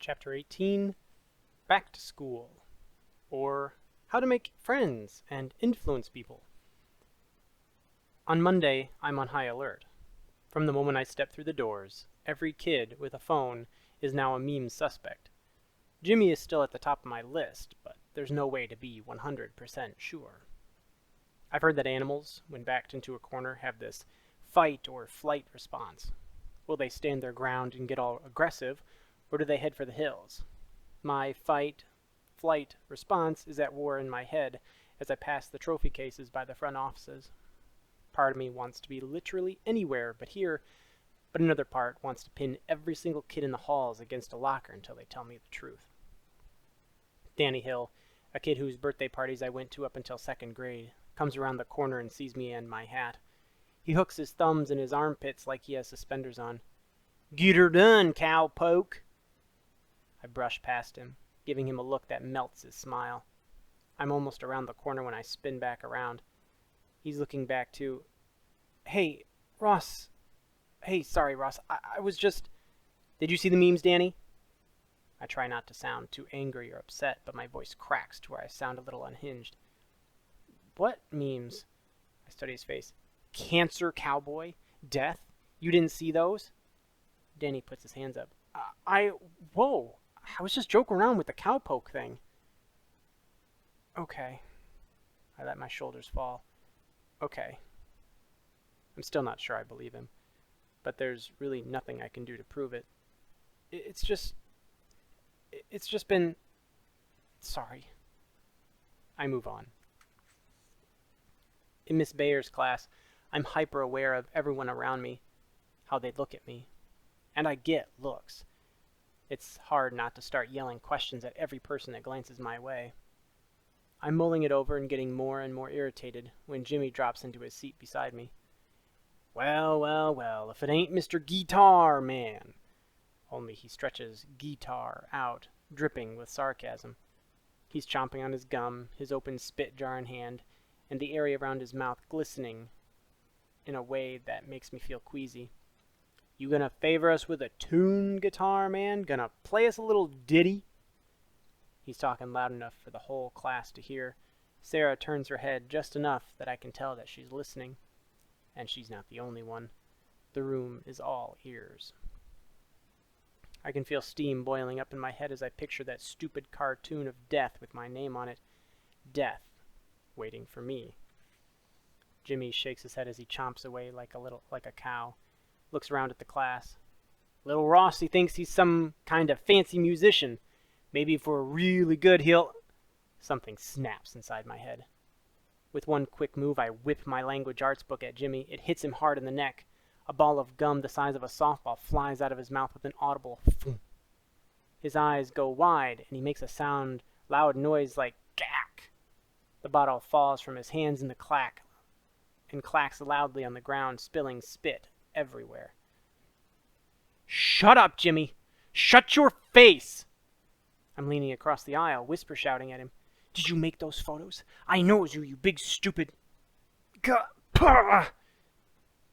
Chapter 18, Back to School, or How to Make Friends and Influence People. On Monday, I'm on high alert. From the moment I step through the doors, every kid with a phone is now a meme suspect. Jimmy is still at the top of my list, but there's no way to be 100% sure. I've heard that animals, when backed into a corner, have this fight or flight response. Will they stand their ground and get all aggressive, or do they head for the hills? My fight-flight response is at war in my head as I pass the trophy cases by the front offices. Part of me wants to be literally anywhere but here, but another part wants to pin every single kid in the halls against a locker until they tell me the truth. Danny Hill, a kid whose birthday parties I went to up until second grade, comes around the corner and sees me and my hat. He hooks his thumbs in his armpits like he has suspenders on. "Get her done, cowpoke!" I brush past him, giving him a look that melts his smile. I'm almost around the corner when I spin back around. He's looking back too. Hey, Ross. Hey, sorry, Ross. I was just... Did you see the memes, Danny? I try not to sound too angry or upset, but my voice cracks to where I sound a little unhinged. What memes? I study his face. Cancer cowboy? Death? You didn't see those? Danny puts his hands up. Whoa. I was just joking around with the cowpoke thing. Okay. I let my shoulders fall. Okay. I'm still not sure I believe him, but there's really nothing I can do to prove it. It's just been... Sorry. I move on. In Miss Bayer's class, I'm hyper aware of everyone around me, how they look at me. And I get looks. It's hard not to start yelling questions at every person that glances my way. I'm mulling it over and getting more and more irritated when Jimmy drops into his seat beside me. Well, if it ain't Mr. Guitar Man. Only he stretches guitar out, dripping with sarcasm. He's chomping on his gum, his open spit jar in hand, and the area around his mouth glistening in a way that makes me feel queasy. You gonna favor us with a tune, Guitar Man? Gonna play us a little ditty? He's talking loud enough for the whole class to hear. Sarah turns her head just enough that I can tell that she's listening. And she's not the only one. The room is all ears. I can feel steam boiling up in my head as I picture that stupid cartoon of death with my name on it. Death, waiting for me. Jimmy shakes his head as he chomps away like a cow. Looks around at the class. Little Rossi thinks he's some kind of fancy musician. Maybe if we're really good, he'll... Something snaps inside my head. With one quick move, I whip my language arts book at Jimmy. It hits him hard in the neck. A ball of gum the size of a softball flies out of his mouth with an audible thump. His eyes go wide, and he makes a loud noise like gack. The bottle falls from his hands in the clacks loudly on the ground, spilling spit everywhere. Shut up, Jimmy! Shut your face! I'm leaning across the aisle, whisper shouting at him. Did you make those photos? I know it was you, you big stupid...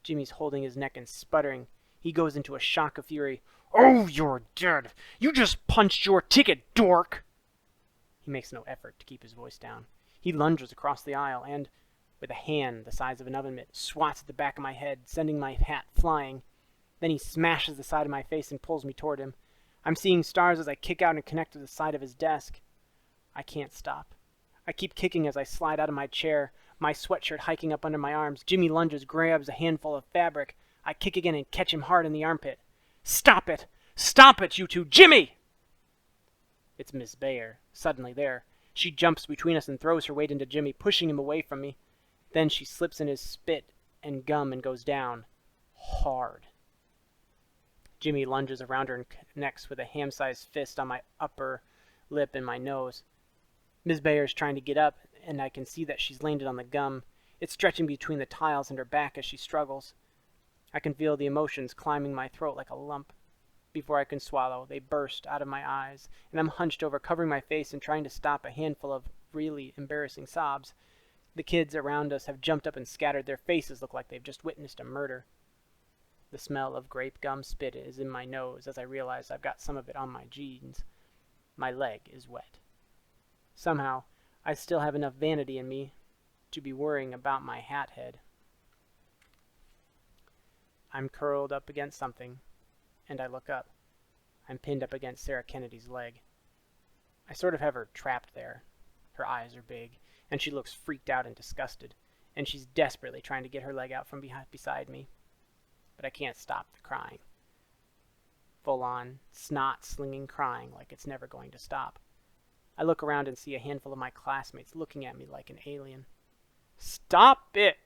Jimmy's holding his neck and sputtering. He goes into a shock of fury. Oh, you're dead! You just punched your ticket, dork! He makes no effort to keep his voice down. He lunges across the aisle and, with a hand the size of an oven mitt, swats at the back of my head, sending my hat flying. Then he smashes the side of my face and pulls me toward him. I'm seeing stars as I kick out and connect to the side of his desk. I can't stop. I keep kicking as I slide out of my chair, my sweatshirt hiking up under my arms. Jimmy lunges, grabs a handful of fabric. I kick again and catch him hard in the armpit. Stop it! Stop it, you two! Jimmy! It's Miss Bayer, suddenly there. She jumps between us and throws her weight into Jimmy, pushing him away from me. Then she slips in his spit and gum and goes down. Hard. Jimmy lunges around her and connects with a ham-sized fist on my upper lip and my nose. Miss Bayer's trying to get up, and I can see that she's landed on the gum. It's stretching between the tiles and her back as she struggles. I can feel the emotions climbing my throat like a lump. Before I can swallow, they burst out of my eyes, and I'm hunched over, covering my face and trying to stop a handful of really embarrassing sobs. The kids around us have jumped up and scattered. Their faces look like they've just witnessed a murder. The smell of grape gum spit is in my nose as I realize I've got some of it on my jeans. My leg is wet. Somehow, I still have enough vanity in me to be worrying about my hat head. I'm curled up against something, and I look up. I'm pinned up against Sarah Kennedy's leg. I sort of have her trapped there. Her eyes are big, and she looks freaked out and disgusted, and she's desperately trying to get her leg out from beside me. But I can't stop the crying. Full-on, snot-slinging crying like it's never going to stop. I look around and see a handful of my classmates looking at me like an alien. "Stop it!"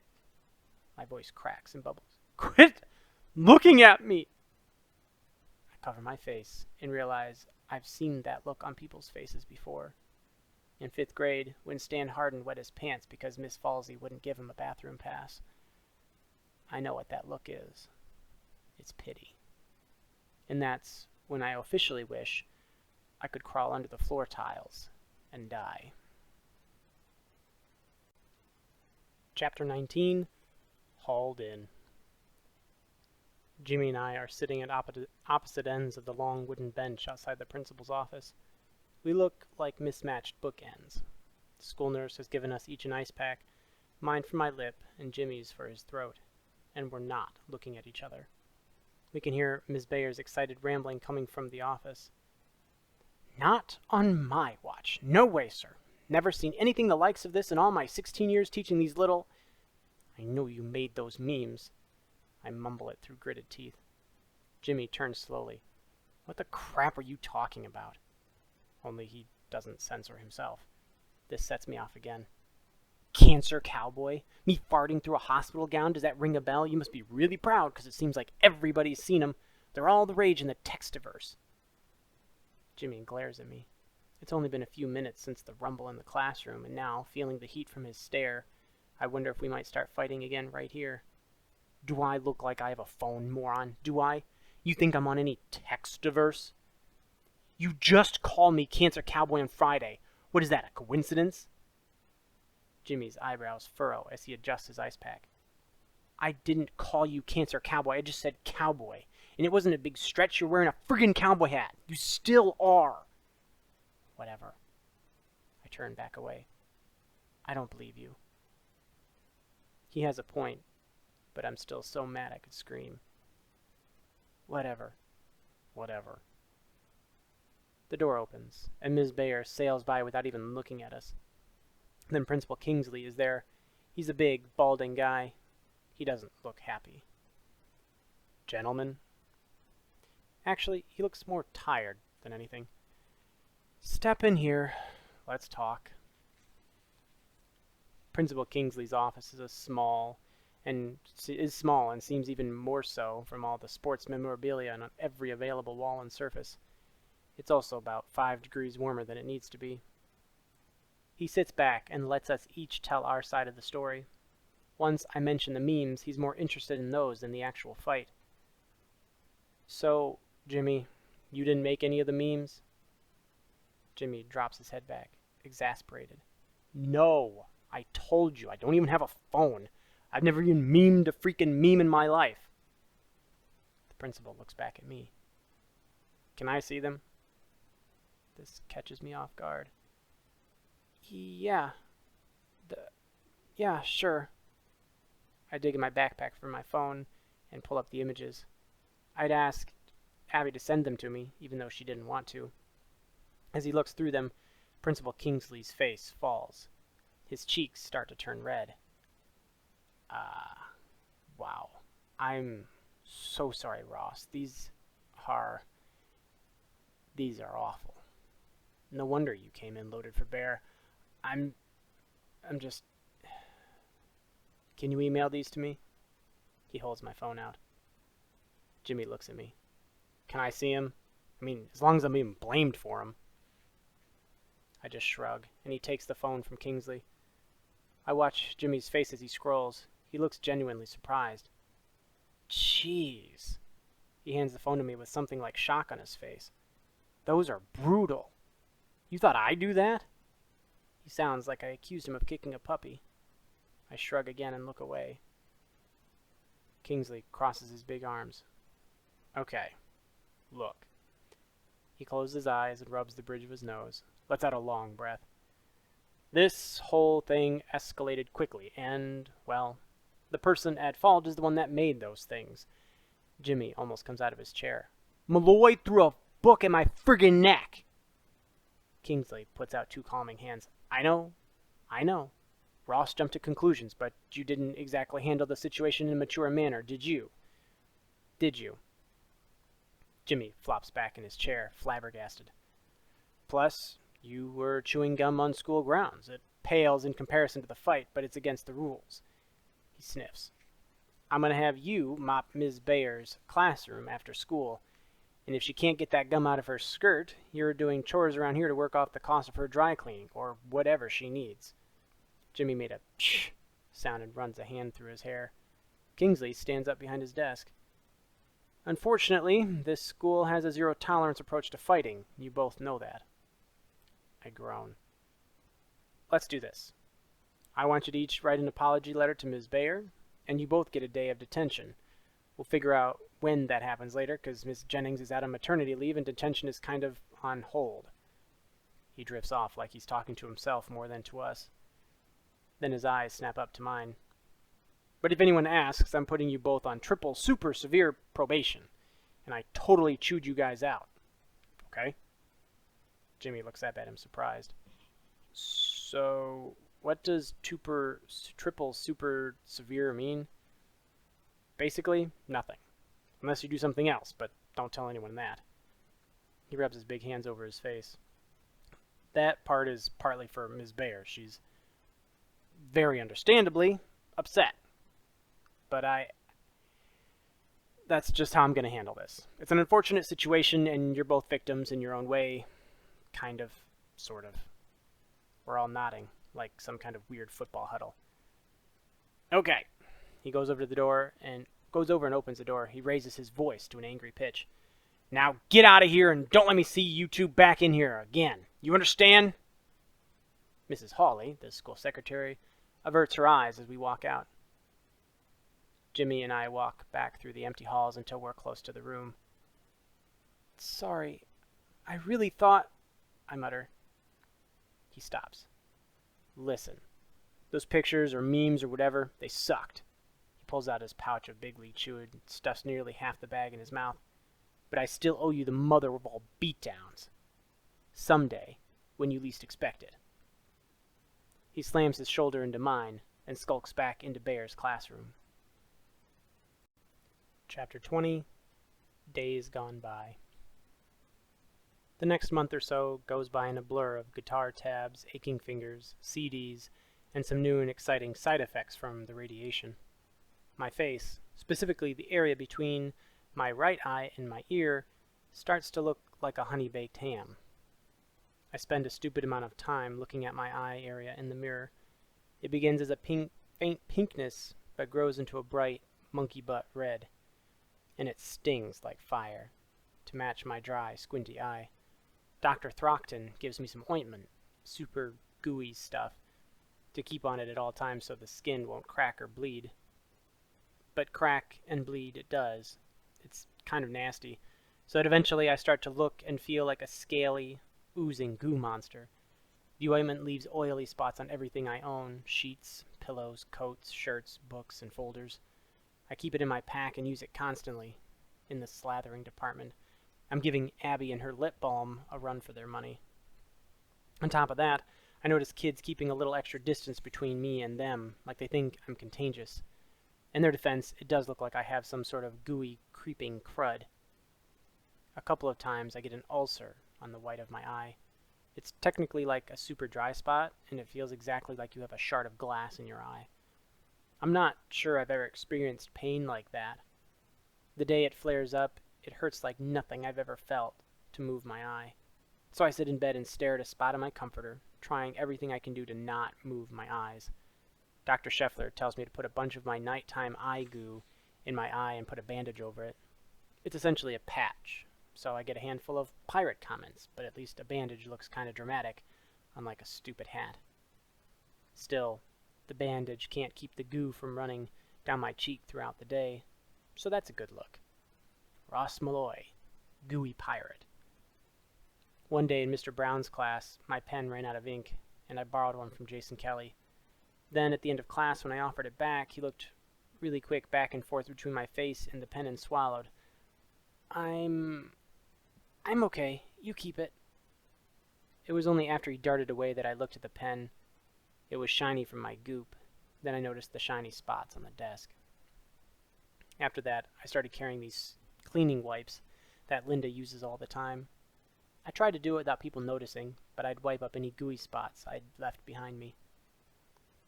My voice cracks and bubbles. "Quit looking at me!" I cover my face and realize I've seen that look on people's faces before. In 5th grade, when Stan Harden wet his pants because Miss Falsey wouldn't give him a bathroom pass. I know what that look is. It's pity. And that's when I officially wish I could crawl under the floor tiles and die. Chapter 19, Hauled In. Jimmy and I are sitting at opposite ends of the long wooden bench outside the principal's office. We look like mismatched bookends. The school nurse has given us each an ice pack, mine for my lip and Jimmy's for his throat, and we're not looking at each other. We can hear Ms. Bayer's excited rambling coming from the office. "Not on my watch. No way, sir. Never seen anything the likes of this in all my 16 years teaching these little—" "I know you made those memes." I mumble it through gritted teeth. Jimmy turns slowly. "What the crap are you talking about?" Only he doesn't censor himself. This sets me off again. "Cancer cowboy? Me farting through a hospital gown? Does that ring a bell? You must be really proud, because it seems like everybody's seen them. They're all the rage in the textiverse." Jimmy glares at me. It's only been a few minutes since the rumble in the classroom, and now, feeling the heat from his stare, I wonder if we might start fighting again right here. "Do I look like I have a phone, moron? Do I? You think I'm on any textiverse? You just called me Cancer Cowboy on Friday. What is that, a coincidence?" Jimmy's eyebrows furrow as he adjusts his ice pack. "I didn't call you Cancer Cowboy, I just said cowboy. And it wasn't a big stretch, you're wearing a friggin' cowboy hat. You still are." "Whatever." I turn back away. "I don't believe you." He has a point, but I'm still so mad I could scream. Whatever. Whatever. The door opens, and Ms. Bayer sails by without even looking at us. Then Principal Kingsley is there. He's a big, balding guy. He doesn't look happy. "Gentlemen?" Actually, he looks more tired than anything. "Step in here. Let's talk." Principal Kingsley's office is small and seems even more so from all the sports memorabilia on every available wall and surface. It's also about 5 degrees warmer than it needs to be. He sits back and lets us each tell our side of the story. Once I mention the memes, he's more interested in those than the actual fight. "So, Jimmy, you didn't make any of the memes?" Jimmy drops his head back, exasperated. "No, I told you, I don't even have a phone. I've never even memed a freaking meme in my life." The principal looks back at me. "Can I see them?" This catches me off guard. Yeah, sure." I dig in my backpack for my phone and pull up the images. I'd asked Abby to send them to me, even though she didn't want to. As he looks through them, Principal Kingsley's face falls. His cheeks start to turn red. Wow. I'm so sorry, Ross. These are awful. No wonder you came in loaded for bear. I'm just... Can you email these to me? He holds my phone out. Jimmy looks at me. Can I see him? I mean, as long as I'm being blamed for him. I just shrug, and he takes the phone from Kingsley. I watch Jimmy's face as he scrolls. He looks genuinely surprised. Jeez. He hands the phone to me with something like shock on his face. Those are brutal. You thought I'd do that? He sounds like I accused him of kicking a puppy. I shrug again and look away. Kingsley crosses his big arms. Okay, look. He closes his eyes and rubs the bridge of his nose, lets out a long breath. This whole thing escalated quickly, and, well, the person at fault is the one that made those things. Jimmy almost comes out of his chair. Malloy threw a book at my friggin' neck! Kingsley puts out two calming hands. I know. Ross jumped to conclusions, but you didn't exactly handle the situation in a mature manner, did you? Did you? Jimmy flops back in his chair, flabbergasted. Plus, you were chewing gum on school grounds. It pales in comparison to the fight, but it's against the rules. He sniffs. I'm going to have you mop Ms. Bayer's classroom after school, and if she can't get that gum out of her skirt, you're doing chores around here to work off the cost of her dry cleaning, or whatever she needs. Jimmy made a psh sound and runs a hand through his hair. Kingsley stands up behind his desk. Unfortunately, this school has a zero-tolerance approach to fighting. You both know that. I groan. Let's do this. I want you to each write an apology letter to Ms. Bayer, and you both get a day of detention. We'll figure out when that happens later, because Ms. Jennings is out on maternity leave and detention is kind of on hold. He drifts off like he's talking to himself more than to us. Then his eyes snap up to mine. But if anyone asks, I'm putting you both on triple super severe probation, and I totally chewed you guys out. Okay? Jimmy looks up at him, surprised. So, what does triple super severe mean? Basically, nothing. Unless you do something else, but don't tell anyone that. He rubs his big hands over his face. That part is partly for Ms. Bayer. She's very understandably upset. But that's just how I'm going to handle this. It's an unfortunate situation, and you're both victims in your own way. Kind of, sort of. We're all nodding, like some kind of weird football huddle. Okay. He goes over to the door and opens the door. He raises his voice to an angry pitch. Now get out of here and don't let me see you two back in here again. You understand? Mrs. Hawley, the school secretary, averts her eyes as we walk out. Jimmy and I walk back through the empty halls until we're close to the room. Sorry, I really thought, I mutter. He stops. Listen, those pictures or memes or whatever, they sucked. He pulls out his pouch of Big League Chew and stuffs nearly half the bag in his mouth. But I still owe you the mother of all beatdowns. Someday, when you least expect it. He slams his shoulder into mine and skulks back into Bayer's classroom. Chapter 20, Days Gone By. The next month or so goes by in a blur of guitar tabs, aching fingers, CDs, and some new and exciting side effects from the radiation. My face, specifically the area between my right eye and my ear, starts to look like a honey-baked ham. I spend a stupid amount of time looking at my eye area in the mirror. It begins as a faint pinkness, but grows into a bright, monkey butt red. And it stings like fire, to match my dry, squinty eye. Dr. Throckton gives me some ointment, super gooey stuff, to keep on it at all times so the skin won't crack or bleed. But crack and bleed it does. It's kind of nasty, so that eventually I start to look and feel like a scaly, oozing goo monster. The ointment leaves oily spots on everything I own, sheets, pillows, coats, shirts, books, and folders. I keep it in my pack and use it constantly. In the slathering department, I'm giving Abby and her lip balm a run for their money. On top of that, I notice kids keeping a little extra distance between me and them, like they think I'm contagious. In their defense, it does look like I have some sort of gooey, creeping crud. A couple of times I get an ulcer on the white of my eye. It's technically like a super dry spot, and it feels exactly like you have a shard of glass in your eye. I'm not sure I've ever experienced pain like that. The day it flares up, it hurts like nothing I've ever felt to move my eye. So I sit in bed and stare at a spot on my comforter, trying everything I can do to not move my eyes. Dr. Scheffler tells me to put a bunch of my nighttime eye goo in my eye and put a bandage over it. It's essentially a patch, so I get a handful of pirate comments, but at least a bandage looks kind of dramatic, unlike a stupid hat. Still, the bandage can't keep the goo from running down my cheek throughout the day, so that's a good look. Ross Malloy, gooey pirate. One day in Mr. Brown's class, my pen ran out of ink, and I borrowed one from Jason Kelly. Then, at the end of class, when I offered it back, he looked really quick back and forth between my face and the pen and swallowed. I'm okay. You keep it. It was only after he darted away that I looked at the pen. It was shiny from my goop. Then I noticed the shiny spots on the desk. After that, I started carrying these cleaning wipes that Linda uses all the time. I tried to do it without people noticing, but I'd wipe up any gooey spots I'd left behind me.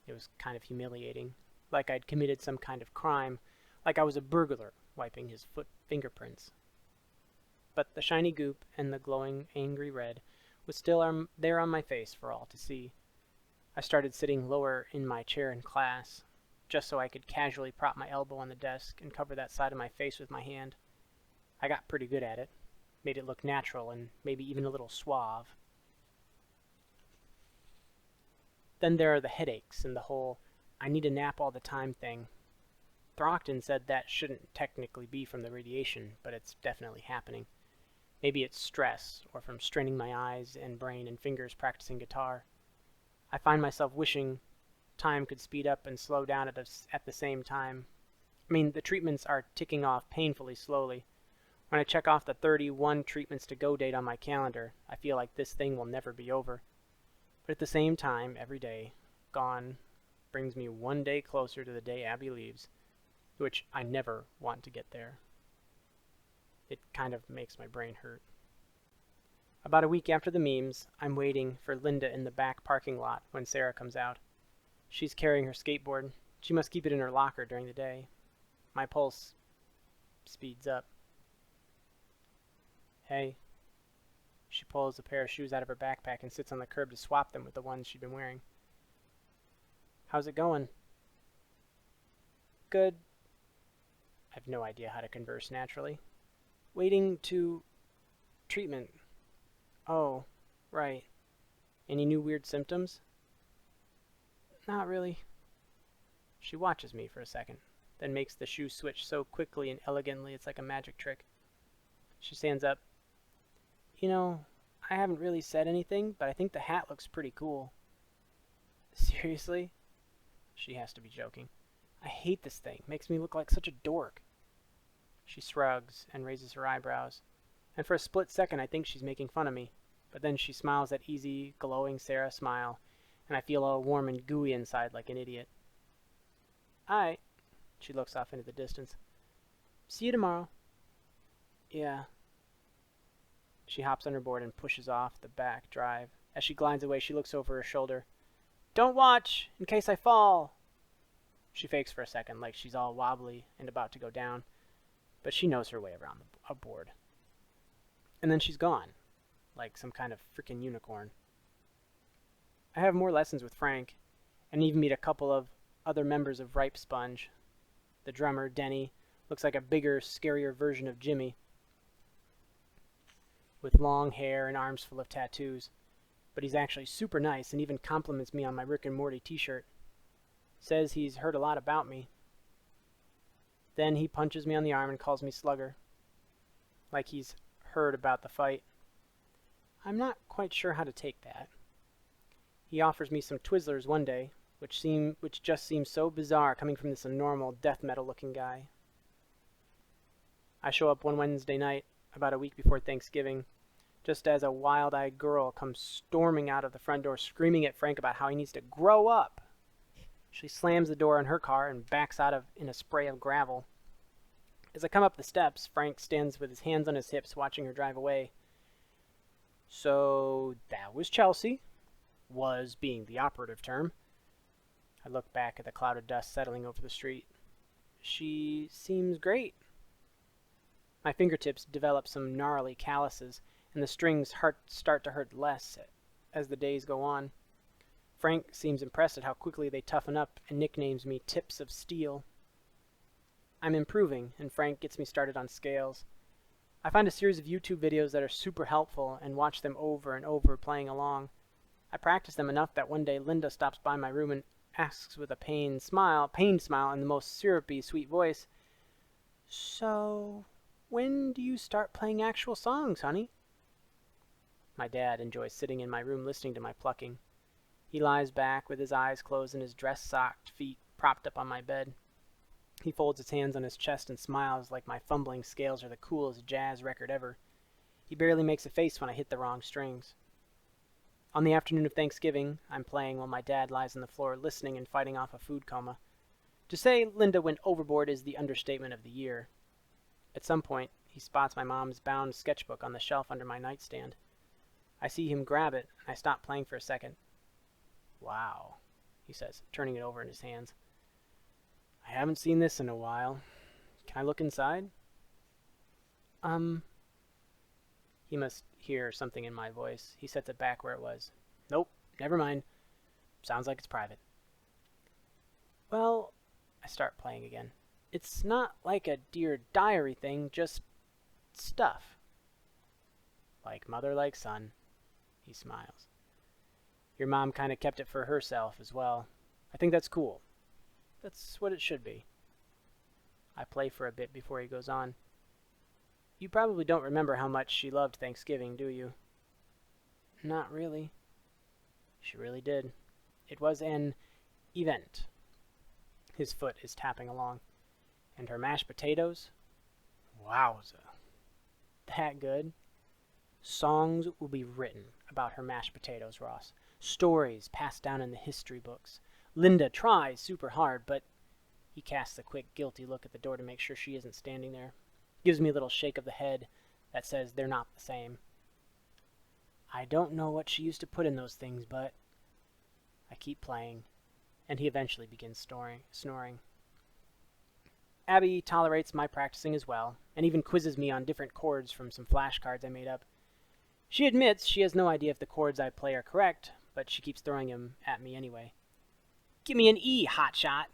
It was kind of humiliating, like I'd committed some kind of crime, like I was a burglar wiping his fingerprints. But the shiny goop and the glowing angry red was still there on my face for all to see. I started sitting lower in my chair in class, just so I could casually prop my elbow on the desk and cover that side of my face with my hand. I got pretty good at it, made it look natural and maybe even a little suave. Then there are the headaches and the whole I need a nap all the time thing. Throckton said that shouldn't technically be from the radiation, but it's definitely happening. Maybe it's stress, or from straining my eyes and brain and fingers practicing guitar. I find myself wishing time could speed up and slow down at the same time. I mean, the treatments are ticking off painfully slowly. When I check off the 31 treatments to go date on my calendar, I feel like this thing will never be over. But at the same time, every day gone brings me one day closer to the day Abby leaves, which I never want to get there. It kind of makes my brain hurt. About a week after the memes, I'm waiting for Linda in the back parking lot when Sarah comes out. She's carrying her skateboard. She must keep it in her locker during the day. My pulse speeds up. Hey. She pulls a pair of shoes out of her backpack and sits on the curb to swap them with the ones she'd been wearing. How's it going? Good. I have no idea how to converse naturally. Waiting to... treatment. Oh, right. Any new weird symptoms? Not really. She watches me for a second, then makes the shoe switch so quickly and elegantly it's like a magic trick. She stands up. You know, I haven't really said anything, but I think the hat looks pretty cool. Seriously? She has to be joking. I hate this thing. Makes me look like such a dork. She shrugs and raises her eyebrows, and for a split second I think she's making fun of me, but then she smiles that easy, glowing Sarah smile, and I feel all warm and gooey inside like an idiot. Aight. She looks off into the distance. See you tomorrow. Yeah. She hops on her board and pushes off the back drive. As she glides away, she looks over her shoulder. Don't watch, in case I fall. She fakes for a second, like she's all wobbly and about to go down, but she knows her way around a board. And then she's gone, like some kind of frickin' unicorn. I have more lessons with Frank, and even meet a couple of other members of Ripe Sponge. The drummer, Denny, looks like a bigger, scarier version of Jimmy, with long hair and arms full of tattoos. But he's actually super nice and even compliments me on my Rick and Morty t-shirt. Says he's heard a lot about me. Then he punches me on the arm and calls me Slugger, like he's heard about the fight. I'm not quite sure how to take that. He offers me some Twizzlers one day, which just seems so bizarre coming from this normal death metal looking guy. I show up one Wednesday night, about a week before Thanksgiving, just as a wild-eyed girl comes storming out of the front door screaming at Frank about how he needs to grow up. She slams the door on her car and backs out in a spray of gravel. As I come up the steps, Frank stands with his hands on his hips watching her drive away. So that was Chelsea. Was being the operative term. I look back at the cloud of dust settling over the street. She seems great. My fingertips develop some gnarly calluses, and the strings start to hurt less as the days go on. Frank seems impressed at how quickly they toughen up and nicknames me Tips of Steel. I'm improving, and Frank gets me started on scales. I find a series of YouTube videos that are super helpful and watch them over and over playing along. I practice them enough that one day Linda stops by my room and asks with a pained smile in the most syrupy, sweet voice, So, when do you start playing actual songs, honey? My dad enjoys sitting in my room listening to my plucking. He lies back with his eyes closed and his dress-socked feet propped up on my bed. He folds his hands on his chest and smiles like my fumbling scales are the coolest jazz record ever. He barely makes a face when I hit the wrong strings. On the afternoon of Thanksgiving, I'm playing while my dad lies on the floor listening and fighting off a food coma. To say Linda went overboard is the understatement of the year. At some point, he spots my mom's bound sketchbook on the shelf under my nightstand. I see him grab it, and I stop playing for a second. Wow, he says, turning it over in his hands. I haven't seen this in a while. Can I look inside? He must hear something in my voice. He sets it back where it was. Nope, never mind. Sounds like it's private. Well, I start playing again. It's not like a Dear Diary thing, just stuff. Like mother, like son. He smiles. Your mom kind of kept it for herself as well. I think that's cool. That's what it should be. I play for a bit before he goes on. You probably don't remember how much she loved Thanksgiving, do you? Not really. She really did. It was an event. His foot is tapping along. And her mashed potatoes? Wowza. That good? Songs will be written about her mashed potatoes, Ross. Stories passed down in the history books. Linda tries super hard, but he casts a quick, guilty look at the door to make sure she isn't standing there. Gives me a little shake of the head that says they're not the same. I don't know what she used to put in those things, but I keep playing, and he eventually begins snoring. Abby tolerates my practicing as well, and even quizzes me on different chords from some flashcards I made up. She admits she has no idea if the chords I play are correct, but she keeps throwing them at me anyway. Give me an E, hotshot!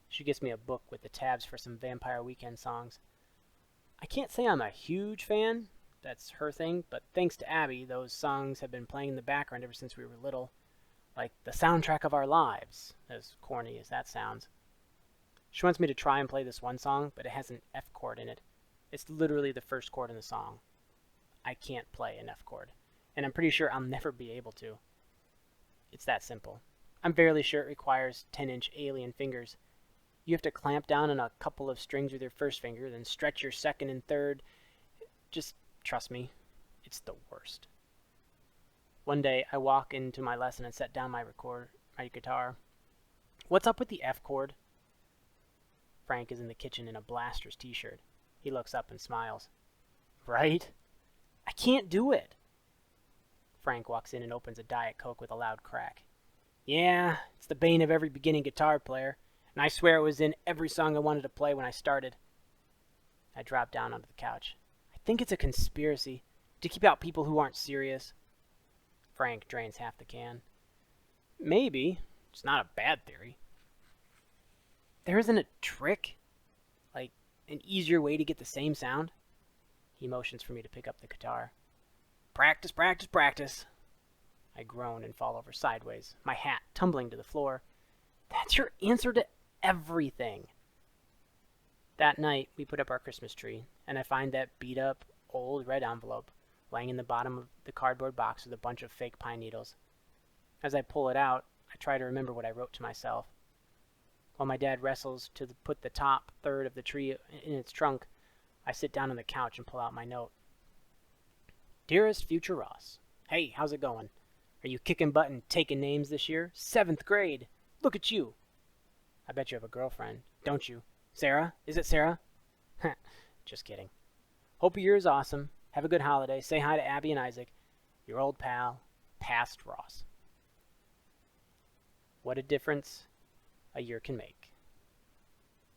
She gets me a book with the tabs for some Vampire Weekend songs. I can't say I'm a huge fan, that's her thing, but thanks to Abby, those songs have been playing in the background ever since we were little. Like the soundtrack of our lives, as corny as that sounds. She wants me to try and play this one song, but it has an F chord in it. It's literally the first chord in the song. I can't play an F chord, and I'm pretty sure I'll never be able to. It's that simple. I'm fairly sure it requires 10-inch alien fingers. You have to clamp down on a couple of strings with your first finger, then stretch your second and third. Just trust me, it's the worst. One day, I walk into my lesson and set down my guitar. What's up with the F chord? Frank is in the kitchen in a Blasters t-shirt. He looks up and smiles. Right? I can't do it. Frank walks in and opens a Diet Coke with a loud crack. Yeah, it's the bane of every beginning guitar player, and I swear it was in every song I wanted to play when I started. I drop down onto the couch. I think it's a conspiracy to keep out people who aren't serious. Frank drains half the can. Maybe. It's not a bad theory. There isn't a trick? Like, an easier way to get the same sound? He motions for me to pick up the guitar. Practice, practice, practice. I groan and fall over sideways, my hat tumbling to the floor. That's your answer to everything. That night, we put up our Christmas tree, and I find that beat-up, old red envelope laying in the bottom of the cardboard box with a bunch of fake pine needles. As I pull it out, I try to remember what I wrote to myself. While my dad wrestles to put the top third of the tree in its trunk, I sit down on the couch and pull out my note. Dearest future Ross, hey, how's it going? Are you kicking butt and taking names this year? 7th grade! Look at you! I bet you have a girlfriend, don't you? Sarah? Is it Sarah? Just kidding. Hope your year is awesome. Have a good holiday. Say hi to Abby and Isaac. Your old pal, Past Ross. What a difference a year can make.